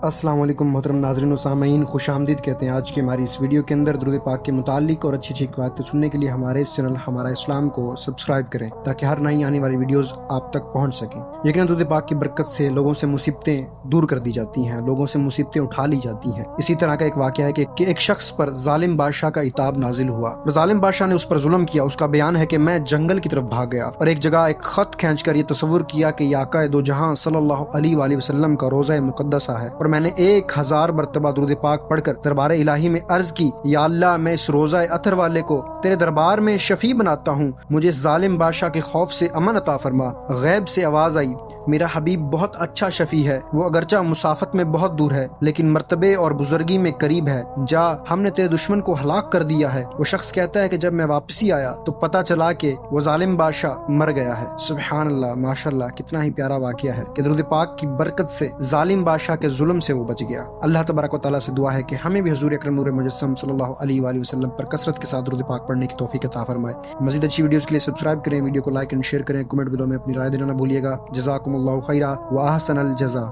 السلام علیکم محترم ناظرین و سامعین، خوش آمدید کہتے ہیں آج کی ہماری اس ویڈیو کے اندر درود پاک کے متعلق اور اچھی باتیں سننے کے لیے ہمارے اس چینل ہمارا اسلام کو سبسکرائب کریں تاکہ ہر نئی آنے والی ویڈیوز آپ تک پہنچ سکیں۔ یقیناً درود پاک کی برکت سے لوگوں سے مصیبتیں دور کر دی جاتی ہیں، لوگوں سے مصیبتیں اٹھا لی جاتی ہیں۔ اسی طرح کا ایک واقعہ ہے کہ ایک شخص پر ظالم بادشاہ کا عتاب نازل ہوا۔ ظالم بادشاہ نے اس پر ظلم کیا۔ اس کا بیان ہے کہ میں جنگل کی طرف بھاگ گیا اور ایک جگہ ایک خط کھینچ کر یہ تصور کیا کہ یہ آقا دو جہاں صلی اللہ علیہ وآلہ وسلم کا روضہ مقدسہ ہے، اور میں نے 1000 مرتبہ درود پاک پڑھ کر دربار الہی میں عرض کی، یا اللہ میں اس روضہ اطہر والے کو تیرے دربار میں شفیع بناتا ہوں، مجھے اس ظالم بادشاہ کے خوف سے امن عطا فرما۔ غیب سے آواز آئی، میرا حبیب بہت اچھا شفیع ہے، وہ اگرچہ مسافت میں بہت دور ہے لیکن مرتبے اور بزرگی میں قریب ہے، جا ہم نے تیرے دشمن کو ہلاک کر دیا ہے۔ وہ شخص کہتا ہے کہ جب میں واپسی آیا تو پتا چلا کہ وہ ظالم بادشاہ مر گیا ہے۔ سبحان اللہ، ماشاءاللہ، کتنا ہی پیارا واقعہ ہے کہ درود پاک کی برکت سے ظالم بادشاہ کے ظلم سے وہ بچ گیا۔ اللہ تبارک و تعالیٰ سے دعا ہے کہ ہمیں بھی حضور اکرم نور مجسم صلی اللہ علیہ وآلہ وسلم پر کثرت کے ساتھ درود پاک پڑھنے کی توفیق عطا فرمائے۔ مزید اچھی ویڈیوز کے لیے سبسکرائب کریں، ویڈیو کو لائک اینڈ شیئر کریں، کمنٹ میں اپنی رائے دینا نہ بھولیے گا۔ جزاکم اللہ خیرا و احسن الجزا۔